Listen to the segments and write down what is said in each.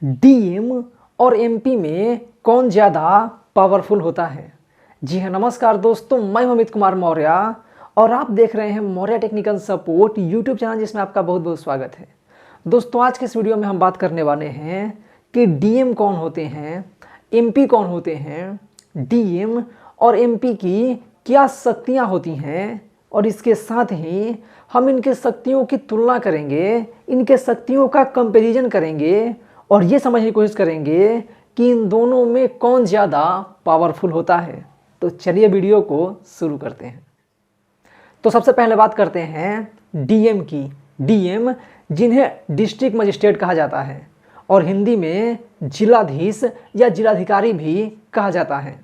DM और MP में कौन ज़्यादा पावरफुल होता है। जी हाँ, नमस्कार दोस्तों, मैं अमित कुमार मौर्य और आप देख रहे हैं Maurya technical support YouTube channel, जिसमें आपका बहुत बहुत स्वागत है। दोस्तों, आज के इस वीडियो में हम बात करने वाले हैं कि डीएम कौन होते हैं, एमपी कौन होते हैं, डीएम और एमपी की क्या शक्तियाँ होती हैं, और इसके साथ ही हम इनके शक्तियों की तुलना करेंगे, इनके शक्तियों का कंपैरिजन करेंगे और ये समझने की कोशिश करेंगे कि इन दोनों में कौन ज़्यादा पावरफुल होता है। तो चलिए वीडियो को शुरू करते हैं। तो सबसे पहले बात करते हैं डीएम की। डीएम जिन्हें डिस्ट्रिक्ट मजिस्ट्रेट कहा जाता है और हिंदी में जिलाधीश या जिलाधिकारी भी कहा जाता है।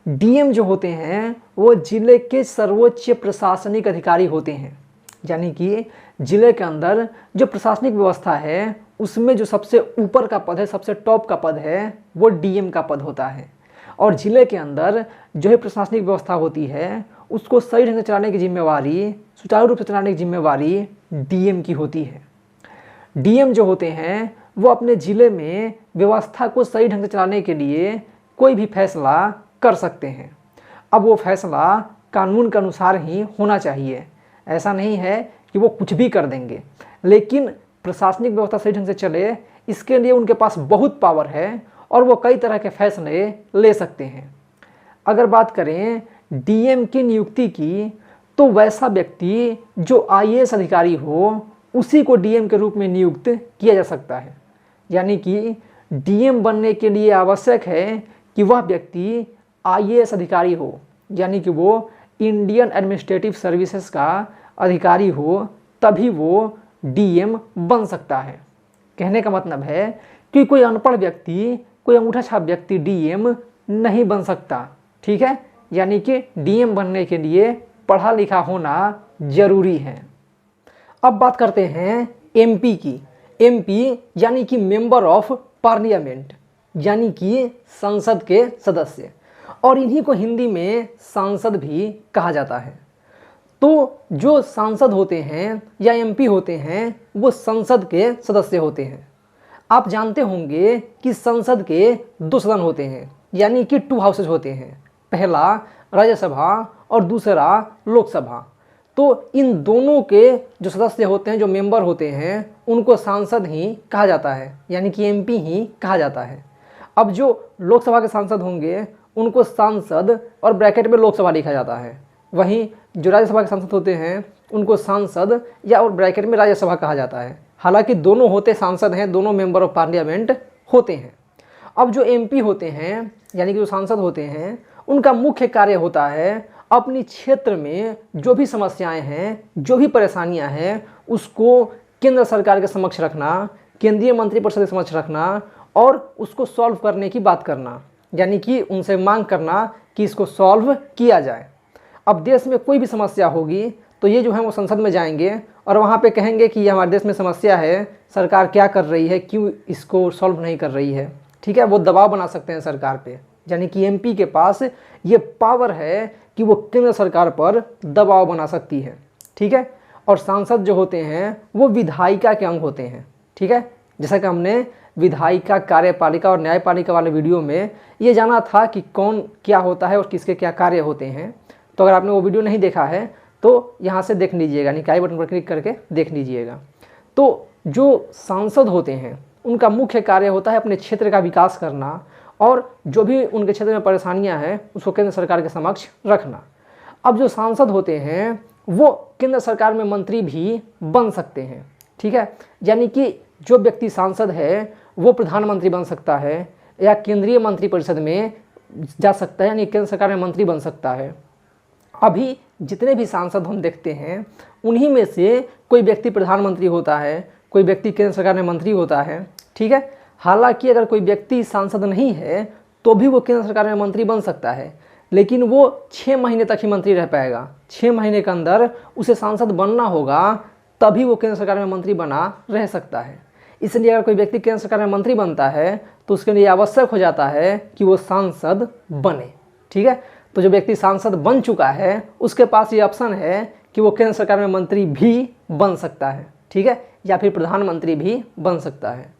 डीएम जो होते हैं वो जिले के सर्वोच्च प्रशासनिक अधिकारी होते हैं, यानी कि जिले के अंदर जो प्रशासनिक व्यवस्था है उसमें जो सबसे ऊपर का पद है, सबसे टॉप का पद है, वो डीएम का पद होता है। और जिले के अंदर जो है प्रशासनिक व्यवस्था होती है उसको सही ढंग से चलाने की जिम्मेवारी, सुचारू रूप से चलाने की जिम्मेवारी डीएम की होती है। डीएम जो होते हैं वो अपने ज़िले में व्यवस्था को सही ढंग से चलाने के लिए कोई भी फैसला कर सकते हैं। अब वो फैसला कानून के अनुसार ही होना चाहिए, ऐसा नहीं है कि वो कुछ भी कर देंगे, लेकिन प्रशासनिक व्यवस्था सही ढंग से चले इसके लिए उनके पास बहुत पावर है और वो कई तरह के फैसले ले सकते हैं। अगर बात करें डीएम की नियुक्ति की, तो वैसा व्यक्ति जो आईएएस अधिकारी हो उसी को डीएम के रूप में नियुक्त किया जा सकता है। यानी कि डीएम बनने के लिए आवश्यक है कि वह व्यक्ति आईएएस अधिकारी हो, यानी कि वो इंडियन एडमिनिस्ट्रेटिव सर्विसेज का अधिकारी हो, तभी वो डीएम बन सकता है। कहने का मतलब है कि कोई अनपढ़ व्यक्ति, कोई अंगूठा छाप व्यक्ति डीएम नहीं बन सकता। ठीक है, यानी कि डीएम बनने के लिए पढ़ा लिखा होना जरूरी है। अब बात करते हैं एमपी की। एमपी यानी कि मेंबर ऑफ पार्लियामेंट, यानी कि संसद के सदस्य, और इन्हीं को हिंदी में सांसद भी कहा जाता है। तो जो सांसद होते हैं या एमपी होते हैं वो संसद के सदस्य होते हैं। आप जानते होंगे कि संसद के दो सदन होते हैं, यानी कि टू हाउसेज होते हैं, पहला राज्यसभा और दूसरा लोकसभा। तो इन दोनों के जो सदस्य होते हैं, जो मेंबर होते हैं, उनको सांसद ही कहा जाता है, यानी कि एमपी ही कहा जाता है। अब जो लोकसभा के सांसद होंगे उनको सांसद और ब्रैकेट में लोकसभा लिखा जाता है। वहीं जो राज्यसभा के सांसद होते हैं उनको सांसद या और ब्रैकेट में राज्यसभा कहा जाता है। हालांकि दोनों होते सांसद हैं, दोनों मेंबर ऑफ पार्लियामेंट होते हैं। अब जो एमपी होते हैं, यानी कि जो सांसद होते हैं, उनका मुख्य कार्य होता है अपनी क्षेत्र में जो भी समस्याएं हैं, जो भी परेशानियां हैं, उसको केंद्र सरकार के समक्ष रखना, केंद्रीय मंत्रिपरिषद के समक्ष रखना और उसको सॉल्व करने की बात करना, यानी कि उनसे मांग करना कि इसको सॉल्व किया जाए। अब देश में कोई भी समस्या होगी तो ये जो है वो संसद में जाएंगे और वहाँ पे कहेंगे कि ये हमारे देश में समस्या है, सरकार क्या कर रही है, क्यों इसको सॉल्व नहीं कर रही है। ठीक है, वो दबाव बना सकते हैं सरकार पे, यानी कि एमपी के पास ये पावर है कि वो केंद्र सरकार पर दबाव बना सकती है। ठीक है, और सांसद जो होते हैं वो विधायिका के अंग होते हैं। ठीक है, जैसा कि हमने विधायिका, कार्यपालिका और न्यायपालिका वाले वीडियो में ये जाना था कि कौन क्या होता है और किसके क्या कार्य होते हैं। तो अगर आपने वो वीडियो नहीं देखा है तो यहाँ से देख लीजिएगा, निकाय बटन पर क्लिक करके देख लीजिएगा। तो जो सांसद होते हैं उनका मुख्य कार्य होता है अपने क्षेत्र का विकास करना और जो भी उनके क्षेत्र में परेशानियां हैं उसको केंद्र सरकार के समक्ष रखना। अब जो सांसद होते हैं वो केंद्र सरकार में मंत्री भी बन सकते हैं। ठीक है, यानी कि जो व्यक्ति सांसद है वो प्रधानमंत्री बन सकता है या केंद्रीय मंत्रिपरिषद में जा सकता है, यानी केंद्र सरकार में मंत्री बन सकता है। अभी जितने भी सांसद हम देखते हैं उन्हीं में से कोई व्यक्ति प्रधानमंत्री होता है, कोई व्यक्ति केंद्र सरकार में मंत्री होता है। ठीक है, हालांकि अगर कोई व्यक्ति सांसद नहीं है तो भी वो केंद्र सरकार में मंत्री बन सकता है, लेकिन वो 6 महीने तक ही मंत्री रह पाएगा। 6 महीने के अंदर उसे सांसद बनना होगा, तभी वो केंद्र सरकार में मंत्री बना रह सकता है। इसलिए अगर कोई व्यक्ति केंद्र सरकार में मंत्री बनता है तो उसके लिए आवश्यक हो जाता है कि वो सांसद बने। ठीक है, तो जो व्यक्ति सांसद बन चुका है उसके पास ये ऑप्शन है कि वो केंद्र सरकार में मंत्री भी बन सकता है। ठीक है, या फिर प्रधानमंत्री भी बन सकता है।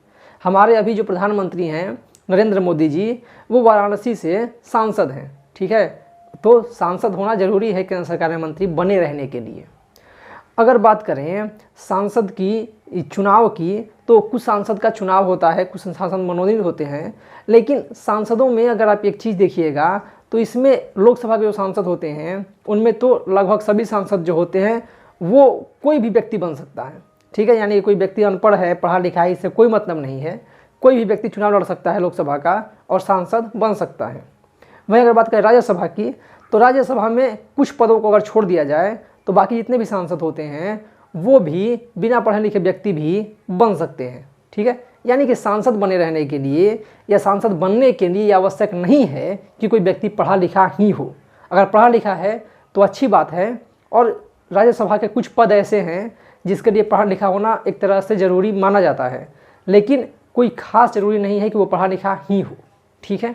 हमारे अभी जो प्रधानमंत्री हैं नरेंद्र मोदी जी, वो वाराणसी से सांसद हैं, ठीक है। तो सांसद होना जरूरी है केंद्र सरकार में मंत्री बने रहने के लिए। अगर बात करें सांसद की चुनाव की, तो कुछ सांसद का चुनाव होता है, कुछ सांसद मनोनीत होते हैं। लेकिन सांसदों में अगर आप एक चीज़ देखिएगा तो इसमें लोकसभा के जो सांसद होते हैं उनमें तो लगभग सभी सांसद जो होते हैं वो कोई भी व्यक्ति बन सकता है, ठीक है। यानी कोई व्यक्ति अनपढ़ है, पढ़ा लिखा है, इससे कोई मतलब नहीं है। कोई भी व्यक्ति चुनाव लड़ सकता है लोकसभा का और सांसद बन सकता है। वहीं अगर बात करें राज्यसभा की, तो राज्यसभा में कुछ पदों को अगर छोड़ दिया जाए तो बाकी जितने भी सांसद होते हैं वो भी बिना पढ़े लिखे व्यक्ति भी बन सकते हैं, ठीक है। यानी कि सांसद बने रहने के लिए या सांसद बनने के लिए यह आवश्यक नहीं है कि कोई व्यक्ति पढ़ा लिखा ही हो। अगर पढ़ा लिखा है तो अच्छी बात है। और राज्यसभा के कुछ पद ऐसे हैं जिसके लिए पढ़ा लिखा होना एक तरह से ज़रूरी माना जाता है, लेकिन कोई खास ज़रूरी नहीं है कि वो पढ़ा लिखा ही हो, ठीक है।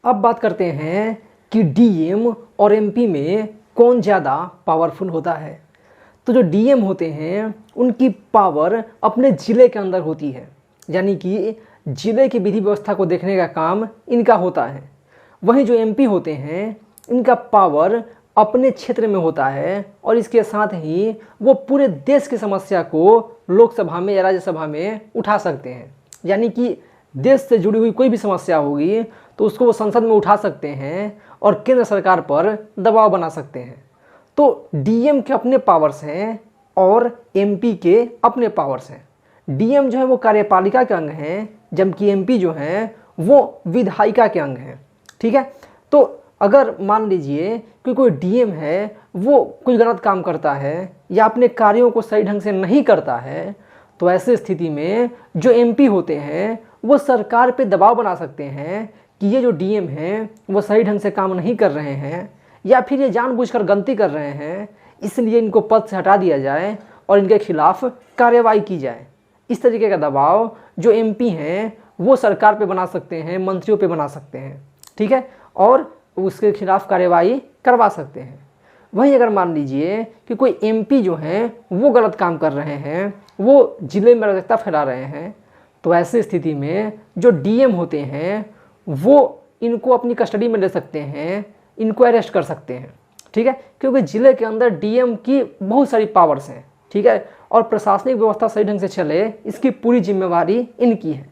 अब बात करते हैं कि डीएम और एमपी में कौन ज़्यादा पावरफुल होता है। तो जो डीएम होते हैं उनकी पावर अपने ज़िले के अंदर होती है, यानी कि ज़िले की विधि व्यवस्था को देखने का काम इनका होता है। वहीं जो एमपी होते हैं इनका पावर अपने क्षेत्र में होता है और इसके साथ ही वो पूरे देश की समस्या को लोकसभा में या राज्यसभा में उठा सकते हैं। यानी कि देश से जुड़ी हुई कोई भी समस्या होगी तो उसको वो संसद में उठा सकते हैं और केंद्र सरकार पर दबाव बना सकते हैं। तो डीएम के अपने पावर्स हैं और एमपी के अपने पावर्स हैं। डीएम जो है वो कार्यपालिका के अंग हैं, जबकि एमपी जो हैं वो विधायिका के अंग हैं, ठीक है। तो अगर मान लीजिए कि कोई डीएम है वो कोई गलत काम करता है या अपने कार्यों को सही ढंग से नहीं करता है, तो ऐसी स्थिति में जो एमपी होते हैं वो सरकार पे दबाव बना सकते हैं कि ये जो डीएम हैं वो सही ढंग से काम नहीं कर रहे हैं या फिर ये जानबूझकर गलती कर रहे हैं, इसलिए इनको पद से हटा दिया जाए और इनके खिलाफ कार्रवाई की जाए। इस तरीके का दबाव जो एमपी हैं वो सरकार पे बना सकते हैं, मंत्रियों पे बना सकते हैं, ठीक है, और उसके खिलाफ कार्रवाई करवा सकते हैं। वहीं अगर मान लीजिए कि कोई एमपी जो हैं वो गलत काम कर रहे हैं, वो जिले में अराजकता फैला रहे हैं, तो ऐसी स्थिति में जो डीएम होते हैं वो इनको अपनी कस्टडी में ले सकते हैं, इनको अरेस्ट कर सकते हैं, ठीक है। क्योंकि ज़िले के अंदर डीएम की बहुत सारी पावर्स हैं, ठीक है, और प्रशासनिक व्यवस्था सही ढंग से चले इसकी पूरी जिम्मेवारी इनकी है।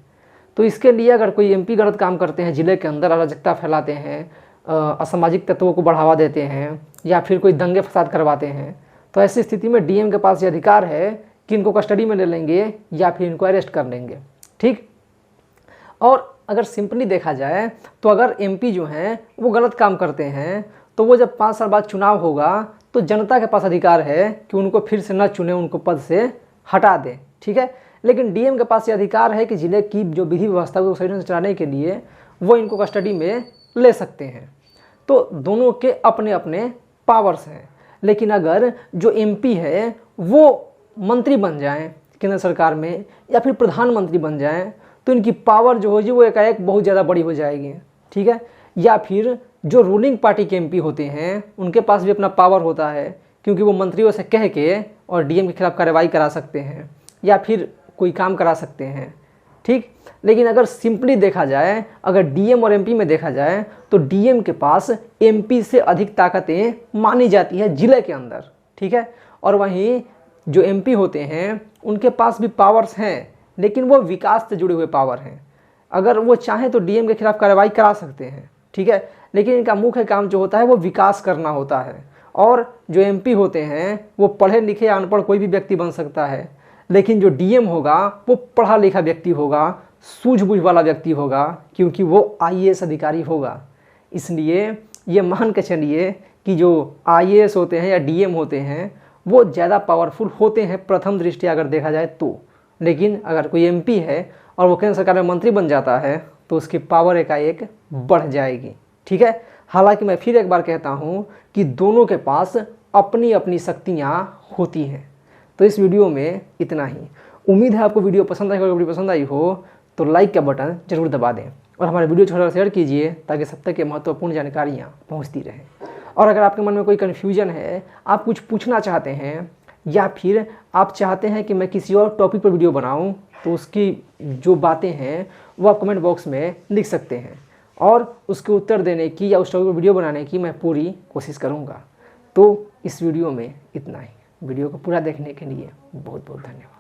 तो इसके लिए अगर कोई एमपी गलत काम करते हैं, ज़िले के अंदर अराजकता फैलाते हैं, असामाजिक तत्वों को बढ़ावा देते हैं या फिर कोई दंगे फसाद करवाते हैं, तो ऐसी स्थिति में डीएम के पास ये अधिकार है कि इनको कस्टडी में ले लेंगे या फिर इनको अरेस्ट कर लेंगे, ठीक। और अगर सिंपली देखा जाए तो अगर एमपी जो हैं वो गलत काम करते हैं तो वो जब 5 साल बाद चुनाव होगा तो जनता के पास अधिकार है कि उनको फिर से न चुने, उनको पद से हटा दें, ठीक है। लेकिन डीएम के पास ये अधिकार है कि ज़िले की जो विधि व्यवस्था को सही ढंग से चलाने के लिए वो इनको कस्टडी में ले सकते हैं। तो दोनों के अपने अपने पावर्स हैं। लेकिन अगर जो एमपी है वो मंत्री बन जाएं केंद्र सरकार में या फिर प्रधानमंत्री बन जाएं तो इनकी पावर जो होगी वो एकाएक बहुत ज़्यादा बड़ी हो जाएगी, ठीक है। या फिर जो रूलिंग पार्टी के एमपी होते हैं उनके पास भी अपना पावर होता है, क्योंकि वो मंत्रियों से कह के और डीएम के खिलाफ कार्रवाई करा सकते हैं या फिर कोई काम करा सकते हैं, ठीक। लेकिन अगर सिंपली देखा जाए, अगर डीएम और एमपी में देखा जाए तो डीएम के पास एमपी से अधिक ताकतें मानी जाती है ज़िले के अंदर, ठीक है। और वहीं जो एमपी होते हैं उनके पास भी पावर्स हैं, लेकिन वो विकास से जुड़े हुए पावर हैं। अगर वो चाहें तो डीएम के खिलाफ कार्रवाई करा सकते हैं, ठीक है, लेकिन इनका मुख्य काम जो होता है वो विकास करना होता है। और जो एमपी होते हैं वो पढ़े लिखे या अनपढ़ कोई भी व्यक्ति बन सकता है, लेकिन जो डीएम होगा वो पढ़ा लिखा व्यक्ति होगा, सूझबूझ वाला व्यक्ति होगा, क्योंकि वो आईएएस अधिकारी होगा। इसलिए ये मान के चलिए कि जो आईएएस होते हैं या डीएम होते हैं वो ज़्यादा पावरफुल होते हैं प्रथम दृष्टया अगर देखा जाए तो। लेकिन अगर कोई एमपी है और वो केंद्र सरकार में मंत्री बन जाता है तो उसकी पावर एकाएक बढ़ जाएगी, ठीक है। हालांकि मैं फिर एक बार कहता हूँ कि दोनों के पास अपनी अपनी शक्तियाँ होती हैं। तो इस वीडियो में इतना ही। उम्मीद है आपको वीडियो पसंद आई हो। अगर वीडियो पसंद आई हो तो लाइक का बटन जरूर दबा दें और हमारे वीडियो छोटा शेयर कीजिए ताकि सब तक के महत्वपूर्ण जानकारियाँ पहुँचती रहें। और अगर आपके मन में कोई कन्फ्यूजन है, आप कुछ पूछना चाहते हैं या फिर आप चाहते हैं कि मैं किसी और टॉपिक पर वीडियो बनाऊं, तो उसकी जो बातें हैं वो आप कमेंट बॉक्स में लिख सकते हैं और उसके उत्तर देने की या उस टॉपिक पर वीडियो बनाने की मैं पूरी कोशिश करूँगा। तो इस वीडियो में इतना ही। वीडियो को पूरा देखने के लिए बहुत बहुत धन्यवाद।